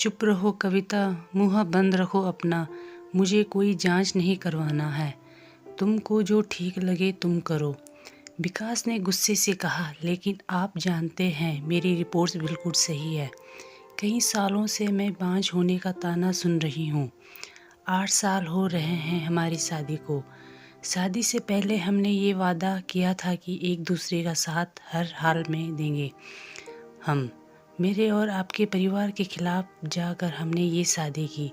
चुप रहो कविता, मुँह बंद रखो अपना, मुझे कोई जांच नहीं करवाना है, तुमको जो ठीक लगे तुम करो। विकास ने गुस्से से कहा, लेकिन आप जानते हैं मेरी रिपोर्ट्स बिल्कुल सही है। कई सालों से मैं बांझ होने का ताना सुन रही हूँ। 8 साल हो रहे हैं हमारी शादी को। शादी से पहले हमने ये वादा किया था कि एक दूसरे का साथ हर हाल में देंगे। हम मेरे और आपके परिवार के खिलाफ जाकर हमने ये शादी की।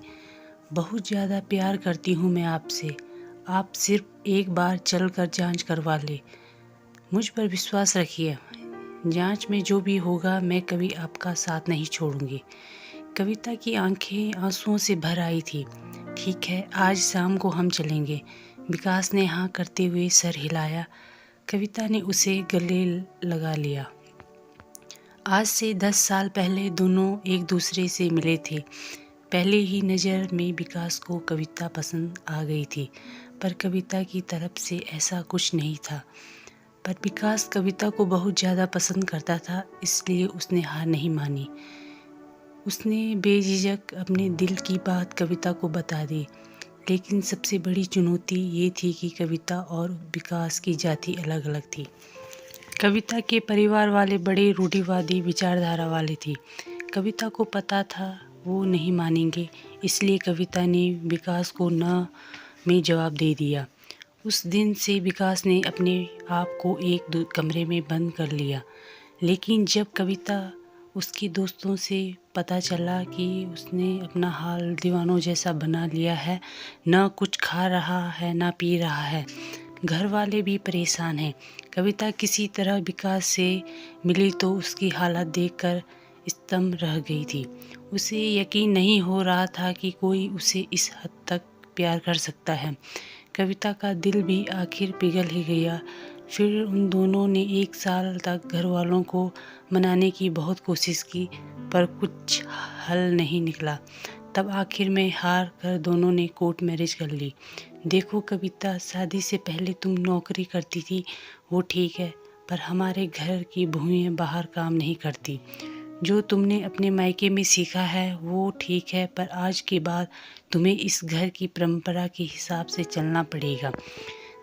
बहुत ज़्यादा प्यार करती हूँ मैं आपसे। आप सिर्फ एक बार चल कर जाँच करवा ले। मुझ पर विश्वास रखिए। जांच में जो भी होगा मैं कभी आपका साथ नहीं छोड़ूंगी। कविता की आंखें आंसुओं से भर आई थी। ठीक है, आज शाम को हम चलेंगे। विकास ने हाँ करते हुए सर हिलाया। कविता ने उसे गले लगा लिया। आज से 10 साल पहले दोनों एक दूसरे से मिले थे। पहले ही नज़र में विकास को कविता पसंद आ गई थी, पर कविता की तरफ से ऐसा कुछ नहीं था। पर विकास कविता को बहुत ज़्यादा पसंद करता था, इसलिए उसने हार नहीं मानी। उसने बेझिझक अपने दिल की बात कविता को बता दी। लेकिन सबसे बड़ी चुनौती ये थी कि कविता और विकास की जाति अलग अलग थी। कविता के परिवार वाले बड़े रूढ़िवादी विचारधारा वाले थे। कविता को पता था वो नहीं मानेंगे, इसलिए कविता ने विकास को न में जवाब दे दिया। उस दिन से विकास ने अपने आप को एक कमरे में बंद कर लिया। लेकिन जब कविता उसके दोस्तों से पता चला कि उसने अपना हाल दीवानों जैसा बना लिया है, न कुछ खा रहा है न पी रहा है, घर वाले भी परेशान हैं। कविता किसी तरह विकास से मिली तो उसकी हालत देखकर स्तंभ रह गई थी। उसे यकीन नहीं हो रहा था कि कोई उसे इस हद तक प्यार कर सकता है। कविता का दिल भी आखिर पिघल ही गया। फिर उन दोनों ने 1 साल तक घर वालों को मनाने की बहुत कोशिश की, पर कुछ हल नहीं निकला। तब आखिर में हार कर दोनों ने कोर्ट मैरिज कर ली। देखो कविता, शादी से पहले तुम नौकरी करती थी, वो ठीक है, पर हमारे घर की बहुएं बाहर काम नहीं करती। जो तुमने अपने मायके में सीखा है वो ठीक है, पर आज के बाद तुम्हें इस घर की परंपरा के हिसाब से चलना पड़ेगा।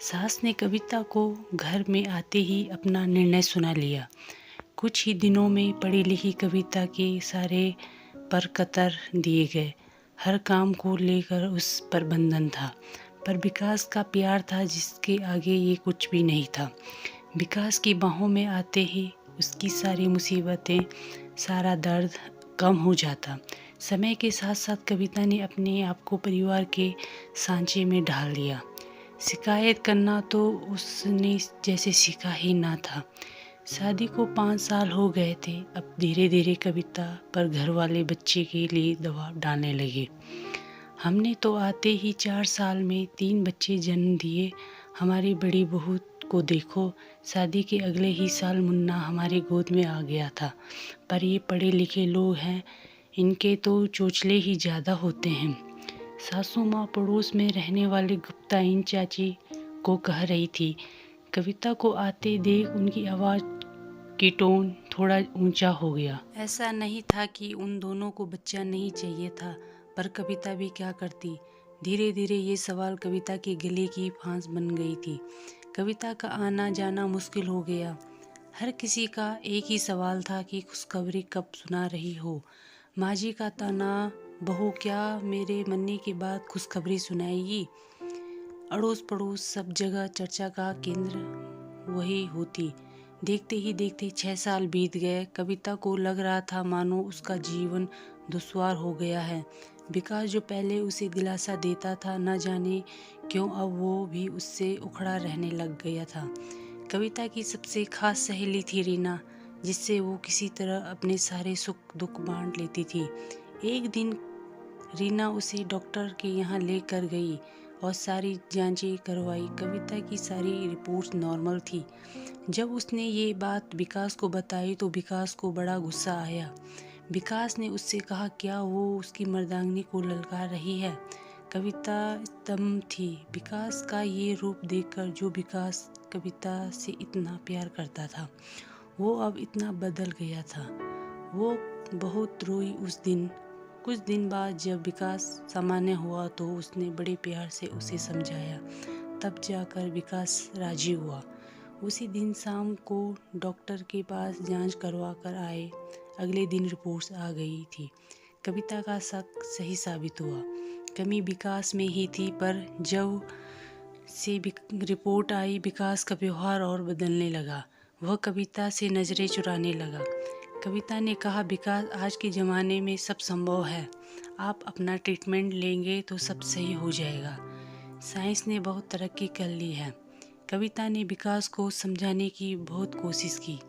सास ने कविता को घर में आते ही अपना निर्णय सुना लिया। कुछ ही दिनों में पढ़ी लिखी कविता के सारे पर कतर दिए गए। हर काम को लेकर उस पर बंधन था, पर विकास का प्यार था जिसके आगे ये कुछ भी नहीं था। विकास की बाहों में आते ही उसकी सारी मुसीबतें, सारा दर्द कम हो जाता। समय के साथ साथ कविता ने अपने आप को परिवार के सांचे में ढाल लिया। शिकायत करना तो उसने जैसे सीखा ही ना था। शादी को 5 साल हो गए थे। अब धीरे धीरे कविता पर घर वाले बच्चे के लिए दबाव डालने लगे। हमने तो आते ही 4 साल में 3 बच्चे जन्म दिए। हमारी बड़ी बहू को देखो, शादी के अगले ही साल मुन्ना हमारे गोद में आ गया था। पर ये पढ़े लिखे लोग हैं, इनके तो चोचले ही ज़्यादा होते हैं। सासू माँ पड़ोस में रहने वाली गुप्ताइन चाची को कह रही थी। कविता को आते देख उनकी आवाज़ की टोन थोड़ा ऊंचा हो गया। ऐसा नहीं था कि उन दोनों को बच्चा नहीं चाहिए था, पर कविता भी क्या करती। धीरे धीरे ये सवाल कविता के गले की फांस बन गई थी। कविता का आना जाना मुश्किल हो गया। हर किसी का एक ही सवाल था कि खुशखबरी कब सुना रही हो। माँ जी का ताना, बहू क्या मेरे मरने के बाद खुशखबरी सुनाएगी। अड़ोस पड़ोस सब जगह चर्चा का केंद्र वही होती। देखते ही देखते 6 साल बीत गए। कविता को लग रहा था मानो उसका जीवन दुश्वार हो गया है। विकास जो पहले उसे दिलासा देता था, न जाने क्यों अब वो भी उससे उखड़ा रहने लग गया था। कविता की सबसे खास सहेली थी रीना, जिससे वो किसी तरह अपने सारे सुख दुख बांट लेती थी। एक दिन रीना उसे डॉक्टर के यहाँ लेकर गई और सारी जांचें करवाई। कविता की सारी रिपोर्ट्स नॉर्मल थी। जब उसने ये बात विकास को बताई तो विकास को बड़ा गुस्सा आया। विकास ने उससे कहा, क्या वो उसकी मर्दांगी को ललकार रही है। कविता स्तंभ थी। विकास का ये रूप देखकर, जो विकास कविता से इतना प्यार करता था, वो अब इतना बदल गया था। वो बहुत रोई उस दिन। कुछ दिन बाद जब विकास सामान्य हुआ तो उसने बड़े प्यार से उसे समझाया। तब जाकर विकास राजी हुआ। उसी दिन शाम को डॉक्टर के पास जांच करवा कर आए। अगले दिन रिपोर्ट्स आ गई थी। कविता का शक सही साबित हुआ। कमी विकास में ही थी, पर जब से रिपोर्ट आई विकास का व्यवहार और बदलने लगा। वह कविता से नज़रें चुराने लगा। कविता ने कहा, विकास, आज के ज़माने में सब संभव है। आप अपना ट्रीटमेंट लेंगे तो सब सही हो जाएगा। साइंस ने बहुत तरक्की कर ली है। कविता ने विकास को समझाने की बहुत कोशिश की।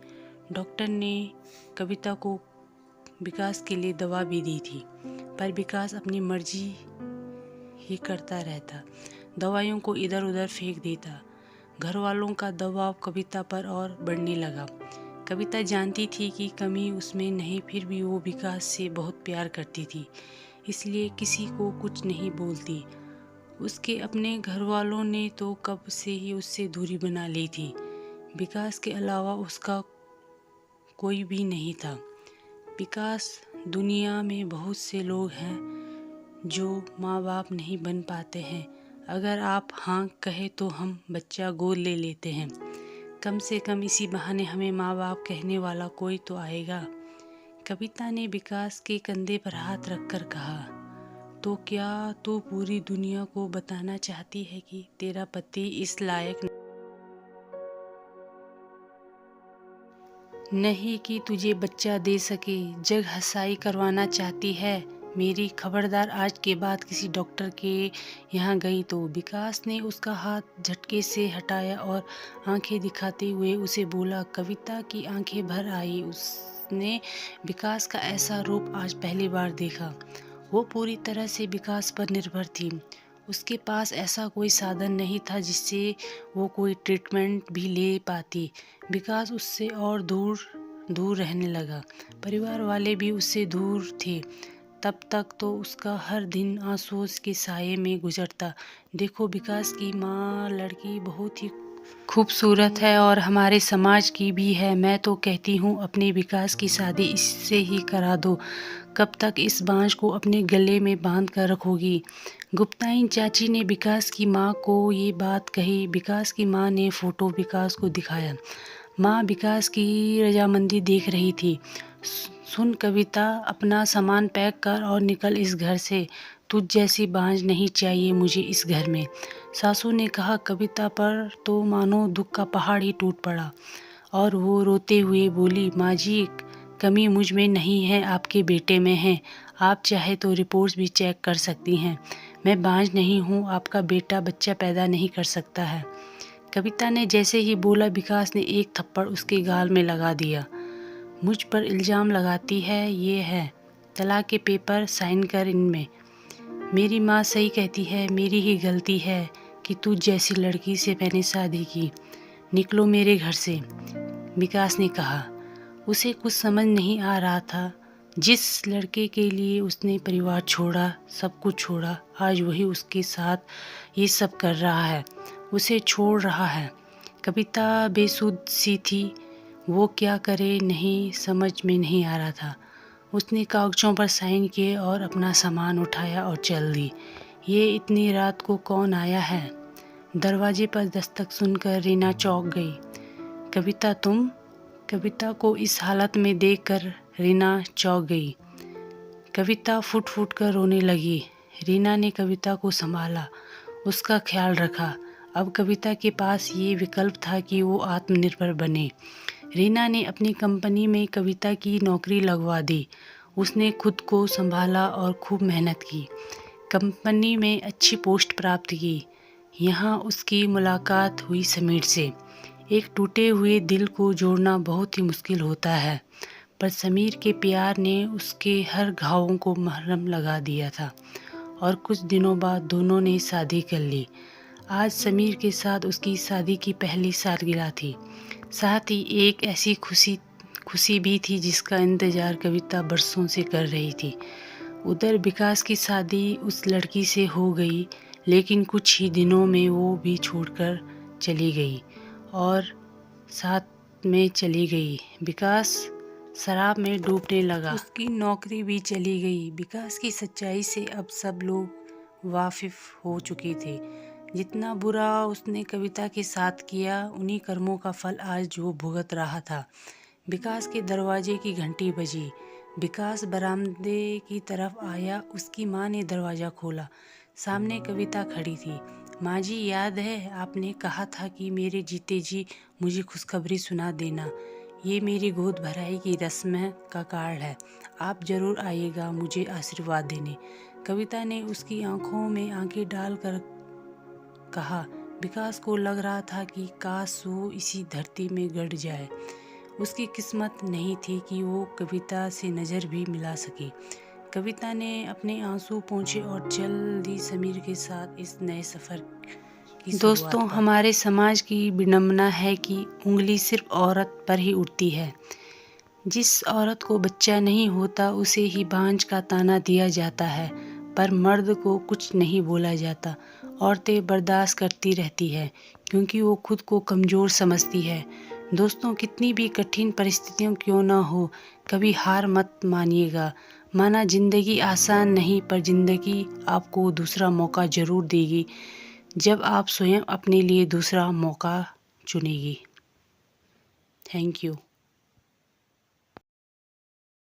डॉक्टर ने कविता को विकास के लिए दवा भी दी थी, पर विकास अपनी मर्जी ही करता रहता। दवाइयों को इधर उधर फेंक देता। घर वालों का दबाव कविता पर और बढ़ने लगा। कविता जानती थी कि कमी उसमें नहीं, फिर भी वो विकास से बहुत प्यार करती थी, इसलिए किसी को कुछ नहीं बोलती। उसके अपने घर वालों ने तो कब से ही उससे दूरी बना ली थी। विकास के अलावा उसका कोई भी नहीं था। विकास, दुनिया में बहुत से लोग हैं जो माँ बाप नहीं बन पाते हैं। अगर आप हाँ कहे तो हम बच्चा गोद ले लेते हैं। कम से कम इसी बहाने हमें माँ बाप कहने वाला कोई तो आएगा। कविता ने विकास के कंधे पर हाथ रखकर कहा, तो क्या तू पूरी दुनिया को बताना चाहती है कि तेरा पति इस लायक नहीं कि तुझे बच्चा दे सके? जग हंसाई करवाना चाहती है मेरी? खबरदार, आज के बाद किसी डॉक्टर के यहाँ गई तो। विकास ने उसका हाथ झटके से हटाया और आंखें दिखाते हुए उसे बोला। कविता की आंखें भर आई। उसने विकास का ऐसा रूप आज पहली बार देखा। वो पूरी तरह से विकास पर निर्भर थी। उसके पास ऐसा कोई साधन नहीं था जिससे वो कोई ट्रीटमेंट भी ले पाती। विकास उससे और दूर दूर रहने लगा। परिवार वाले भी उससे दूर थे। तब तक तो उसका हर दिन आंसुओं के साये में गुजरता। देखो, विकास की माँ लड़की बहुत ही खूबसूरत है और हमारे समाज की भी है। मैं तो कहती हूँ अपने विकास की शादी इससे ही करा दो। कब तक इस बांझ को अपने गले में बांध कर रखोगी? गुप्ताइन चाची ने विकास की माँ को ये बात कही। विकास की माँ ने फोटो विकास को दिखाया। माँ विकास की रजामंदी देख रही थी। सुन कविता, अपना सामान पैक कर और निकल इस घर से। तुझ जैसी बांझ नहीं चाहिए मुझे इस घर में, सासू ने कहा। कविता पर तो मानो दुख का पहाड़ ही टूट पड़ा और वो रोते हुए बोली, माँ जी, कमी मुझ में नहीं है, आपके बेटे में है। आप चाहे तो रिपोर्ट्स भी चेक कर सकती हैं। मैं बांझ नहीं हूँ, आपका बेटा बच्चा पैदा नहीं कर सकता है। कविता ने जैसे ही बोला, विकास ने एक थप्पड़ उसके गाल में लगा दिया। मुझ पर इल्ज़ाम लगाती है, ये है तलाक के पेपर, साइन कर इनमें। मेरी माँ सही कहती है, मेरी ही गलती है कि तू जैसी लड़की से मैंने शादी की। निकलो मेरे घर से, विकास ने कहा। उसे कुछ समझ नहीं आ रहा था। जिस लड़के के लिए उसने परिवार छोड़ा, सब कुछ छोड़ा, आज वही उसके साथ ये सब कर रहा है, उसे छोड़ रहा है। कविता बेसुध सी थी। वो क्या करे, नहीं समझ में नहीं आ रहा था। उसने कागज़ों पर साइन किए और अपना सामान उठाया और चल दी। ये इतनी रात को कौन आया है? दरवाजे पर दस्तक सुनकर रीना चौंक गई। कविता, तुम? कविता को इस हालत में देखकर रीना चौंक गई। कविता फुट फुट कर रोने लगी। रीना ने कविता को संभाला, उसका ख्याल रखा। अब कविता के पास ये विकल्प था कि वो आत्मनिर्भर बने। रीना ने अपनी कंपनी में कविता की नौकरी लगवा दी। उसने खुद को संभाला और खूब मेहनत की। कंपनी में अच्छी पोस्ट प्राप्त की। यहाँ उसकी मुलाकात हुई समीर से। एक टूटे हुए दिल को जोड़ना बहुत ही मुश्किल होता है, पर समीर के प्यार ने उसके हर घावों को मरहम लगा दिया था और कुछ दिनों बाद दोनों ने शादी कर ली। आज समीर के साथ उसकी शादी की पहली सालगिरह थी। साथ ही एक ऐसी खुशी भी थी जिसका इंतज़ार कविता बरसों से कर रही थी। उधर विकास की शादी उस लड़की से हो गई, लेकिन कुछ ही दिनों में वो भी छोड़कर चली गई और साथ में चली गई। विकास शराब में डूबने लगा। उसकी नौकरी भी चली गई। विकास की सच्चाई से अब सब लोग वाकिफ हो चुके थे। जितना बुरा उसने कविता के साथ किया, उन्हीं कर्मों का फल आज वो भुगत रहा था। विकास के दरवाजे की घंटी बजी। विकास बरामदे की तरफ आया। उसकी माँ ने दरवाज़ा खोला। सामने कविता खड़ी थी। माँ जी, याद है आपने कहा था कि मेरे जीते जी मुझे खुशखबरी सुना देना। ये मेरी गोद भराई की रस्म का कार्ड है। आप ज़रूर आइएगा मुझे आशीर्वाद देने। कविता ने उसकी आंखों में आंखें डालकर कहा। विकास को लग रहा था कि काश वो इसी धरती में गड़ जाए। उसकी किस्मत नहीं थी कि वो कविता से नज़र भी मिला सके। कविता ने अपने आंसू पोंछे और जल्दी समीर के साथ इस नए सफ़र की दोस्तों, हमारे समाज की विडंबना है कि उंगली सिर्फ औरत पर ही उठती है। जिस औरत को बच्चा नहीं होता उसे ही बांझ का ताना दिया जाता है, पर मर्द को कुछ नहीं बोला जाता। औरतें बर्दाश्त करती रहती है क्योंकि वो खुद को कमज़ोर समझती है। दोस्तों, कितनी भी कठिन परिस्थितियाँ क्यों ना हो, कभी हार मत मानिएगा। माना ज़िंदगी आसान नहीं, पर ज़िंदगी आपको दूसरा मौका ज़रूर देगी जब आप स्वयं अपने लिए दूसरा मौका चुनेगी। Thank you.